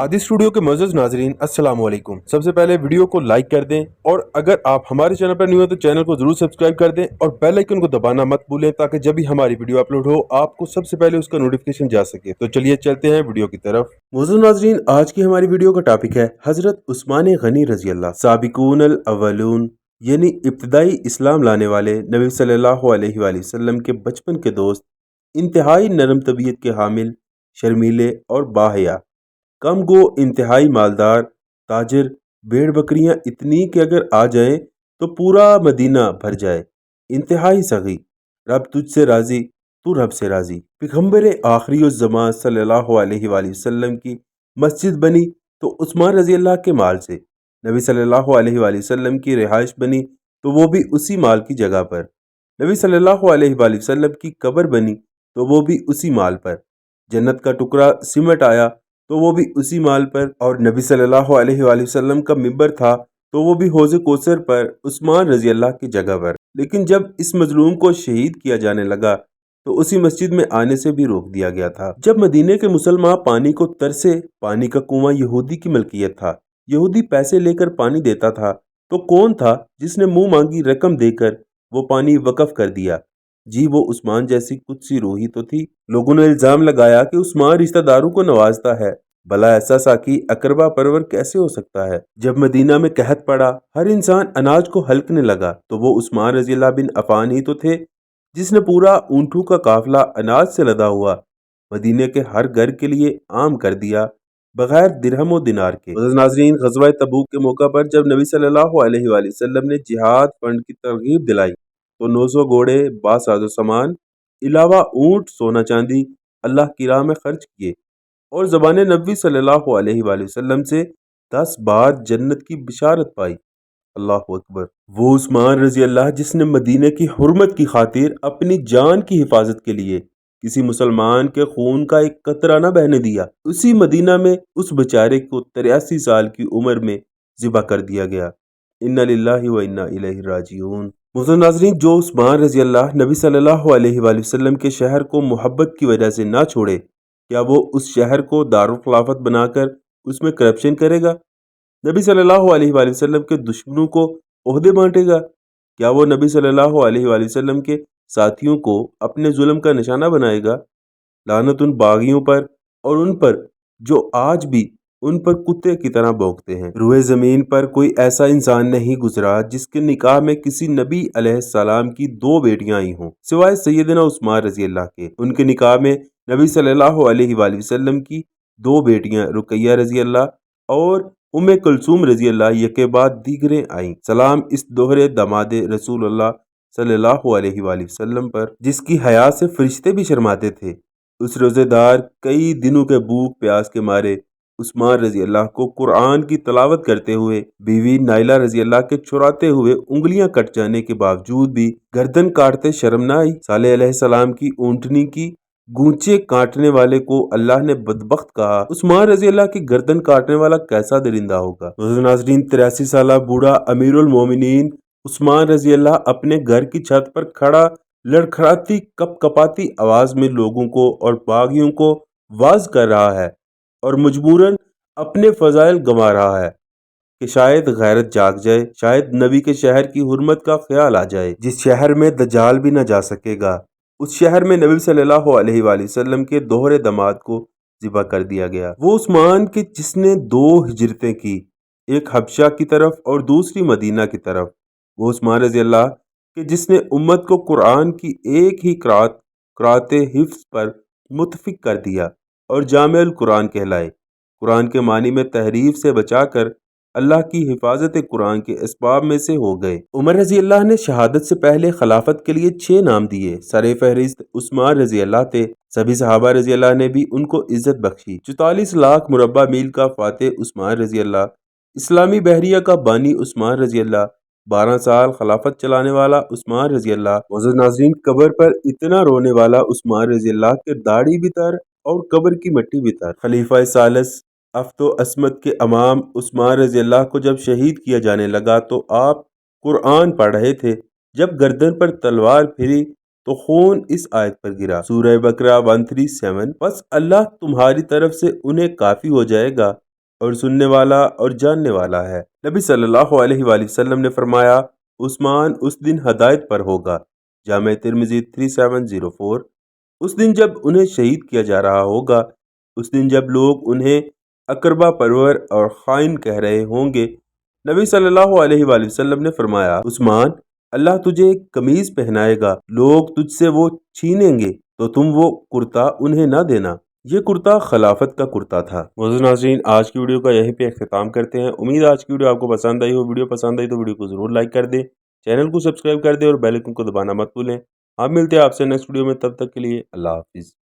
आदि स्टूडियो के मोअज़्ज़ज़ नाज़रीन अस्सलाम वालेकुम। सबसे पहले वीडियो को लाइक कर दें और अगर आप हमारे चैनल पर न्यू हैं तो चैनल को जरूर सब्सक्राइब कर दें और बेल आइकन को दबाना मत भूलें ताकि जब भी हमारी वीडियो अपलोड हो आपको सबसे पहले उसका नोटिफिकेशन जा सके। तो चलिए चलते हैं वीडियो की तरफ। मोअज़्ज़ज़ नाज़रीन, आज की हमारी वीडियो का टॉपिक है हजरत उस्मान गनी रजी अल्लाह साबिकून अल अव्वलून, यानी इब्तिदाई इस्लाम लाने वाले नबी सल्लल्लाहु अलैहि वसल्लम के बचपन के दोस्त, इंतहाई नरम तबीयत के हामिल, शर्मीले और बाहया, कम गो इंतहाई मालदार ताजिर, भेड़ बकरियां इतनी कि अगर आ जाएं तो पूरा मदीना भर जाए, इंतहाई सगी, रब तुझसे राजी, तू रब से राजी। पैगंबर आखिरी ज़मान सल्लल्लाहु अलैहि वसल्लम की मस्जिद बनी तो उस्मान रजी अल्लाह के माल से, नबी सल्लल्लाहु अलैहि वसल्लम की रिहाइश बनी तो वो भी उसी माल की जगह पर, नबी सल्लल्लाहु अलैहि वसल्लम की कब्र बनी तो वो भी उसी माल पर, जन्नत का टुकड़ा सिमट आया तो वो भी उसी माल पर, और नबी सल्लल्लाहु अलैहि वसल्लम का मिंबर था तो वो भी हौज़ कौसर पर उस्मान रजी अल्लाह की जगह पर। लेकिन जब इस मजलूम को शहीद किया जाने लगा तो उसी मस्जिद में आने से भी रोक दिया गया था। जब मदीने के मुसलमान पानी को तरसे, पानी का कुआं यहूदी की मलकियत था, यहूदी पैसे लेकर पानी देता था, तो कौन था जिसने मुंह मांगी रकम देकर वो पानी वक्फ कर दिया? जी वो उस्मान जैसी कुछ सी रूही तो थी। लोगों ने इल्जाम लगाया कि उस्मान रिश्तेदारों को नवाजता है, भला ऐसा साकी अकरबा परवर कैसे हो सकता है? जब मदीना में कहत पड़ा, हर इंसान अनाज को हल्कने लगा, तो वो उस्मान रजी अल्लाह बिन अफान ही तो थे जिसने पूरा ऊंटों का काफिला अनाज से लदा हुआ मदीने के हर घर के लिए आम कर दिया, बगैर दिरहम व दिनार के। नाज़रीन, ग़ज़वा तबूक के मौका पर जब नबी सल्लल्लाहु अलैहि वसल्लम ने जिहाद फंड की तरगीब दिलाई तो 900 घोड़े, बासाज़ो सामान, इलावा ऊंट, सोना चांदी अल्लाह की राह में खर्च किए और ज़बान नबी सल्लल्लाहु अलैहि वसल्लम से 10 बार जन्नत की बिशारत पाई। अल्लाह अकबर। वो उस्मान रजी अल्लाह जिसने मदीने की हुर्मत की खातिर अपनी जान की हिफाजत के लिए किसी मुसलमान के खून का एक कतरा न बहने दिया, उसी मदीना में उस बेचारे को 83 साल की उम्र में ज़िबा कर दिया गया। इन्ना लिल्लाहि व इन्ना इलैहि राजिऊन। मुज़्ज़ज़ नाज़रीन, जो उस्मान रजी अल्लाह नबी सल्लल्लाहु अलैहि वसल्लम के शहर को मोहब्बत की वजह से ना छोड़े, क्या वो उस शहर को दारुल खिलाफत बनाकर उसमें करप्शन करेगा? नबी सल्लल्लाहु अलैहि वसल्लम के दुश्मनों को ओहदे बांटेगा? क्या वो नबी सल्लल्लाहु अलैहि वसल्लम के साथियों को अपने जुल्म का निशाना बनाएगा? लानत उन बागियों पर और उन पर जो आज भी उन पर कुत्ते की तरह भौंकते हैं। रुए जमीन पर कोई ऐसा इंसान नहीं गुजरा जिसके निकाह में किसी नबी अलैहिस्सलाम की 2 बेटियां आई हों, सिवाय सैयदना उस्मान रजी अल्लाह के। उनके निकाह में नबी सल्लल्लाहु अलैहि वसल्लम की 2 बेटियां रुकैया रजी अल्लाह और उम्मे कुलसूम रजी अल्लाह यके बाद दीगरें आईं। सलाम इस दोहरे दमादे रसूलुल्लाह सल्लल्लाहु अलैहि वसल्लम पर जिसकी हया से फरिश्ते भी शर्माते थे। उस रोजेदार कई दिनों के भूख प्यास के मारे उस्मान रजी अल्लाह को कुरान की तलावत करते हुए बीवी नाइला रजी अल्लाह के चुराते हुए उंगलियां कट जाने के बावजूद भी गर्दन काटते शर्म न आई। साले अलैहिस्सलाम की ऊंटनी की गूंचे काटने वाले को अल्लाह ने बदबख्त कहा, उस्मान रजी अल्लाह की गर्दन काटने वाला कैसा दरिंदा होगा। नाज़रीन, 83 साल बूढ़ा अमीरुल मोमिनीन उस्मान रजी अल्लाह अपने घर की छत पर खड़ा लड़खड़ाती कपकपाती आवाज में लोगों को और बागियों को वाज कर रहा है और मजबूरन अपने फजाइल गंवा रहा है कि शायद गैरत जाग जाए, शायद नबी के शहर की हुर्मत का ख्याल आ जाए। जिस शहर में दज्जाल भी न जा सकेगा, उस शहर में नबी सल्लल्लाहु अलैहि वसल्लम के दोहरे दमाद को ज़िबा कर दिया गया। वो उस्मान के जिसने 2 हिजरतें की, एक हबशा की तरफ और दूसरी मदीना की तरफ। वो उस्मान रजी अल्लाह के जिसने उम्मत को कुरान की एक ही क़राअत हिफ्ज़ पर मुत्तफ़िक कर दिया और जामिउल कुरान कहलाए। कुरान के मानी में तहरीफ से बचाकर अल्लाह की हिफाजत कुरान के इसबाब में से हो गए। उमर रजी अल्लाह ने शहादत से पहले खिलाफत के लिए 6 नाम दिए। सरे फहरिस्त उस्मान रजी अल्लाह थे। सभी सहाबा रजी अल्लाह ने भी उनको इज्जत बख्शी। 44 लाख मुरब्बा मील का फातेह उस्मान रजी अल्लाह, इस्लामी बहरिया का बानी उस्मान रजी अल्लाह, 12 साल खिलाफत चलाने वाला उस्मान रजी अल्लाह। मोअज़्ज़ज़ नाज़रीन, कब्र पर इतना रोने वाला उस्मान रजी अल्लाह के दाढ़ी भी तर और कब्र की मिट्टी भी तर। खलीफा सालिस अफ्तो अस्मत के अमाम उस्मान रजी अल्लाह को जब शहीद किया जाने लगा तो आप कुरान पढ़ रहे थे। जब गर्दन पर तलवार फिरी तो खून इस आयत पर गिरा, सूरह बकरा 137, बस अल्लाह तुम्हारी तरफ से उन्हें काफी हो जाएगा اور سننے والا اور جاننے والا ہے۔ نبی صلی اللہ علیہ وآلہ وسلم نے فرمایا عثمان اس دن ہدایت پر ہوگا، جامع ترمذی 3704۔ اس دن جب انہیں شہید کیا جا رہا ہوگا، اس دن جب لوگ انہیں اقربا پرور اور خائن کہہ رہے ہوں گے۔ نبی صلی اللہ علیہ وآلہ وسلم نے فرمایا عثمان، اللہ تجھے ایک قمیض پہنائے گا، لوگ تجھ سے وہ چھینیں گے تو تم وہ کرتا انہیں نہ دینا۔ یہ کرتا خلافت کا کرتا تھا۔ معزز ناظرین، آج کی ویڈیو کا یہیں پہ اختتام کرتے ہیں۔ امید آج کی ویڈیو آپ کو پسند آئی ہو۔ ویڈیو پسند آئی تو ویڈیو کو ضرور لائک کر دیں، چینل کو سبسکرائب کر دیں اور بیل آئیکن کو دبانا مت بھولیں۔ آپ ملتے ہیں آپ سے نیکسٹ ویڈیو میں، تب تک کے لیے اللہ حافظ۔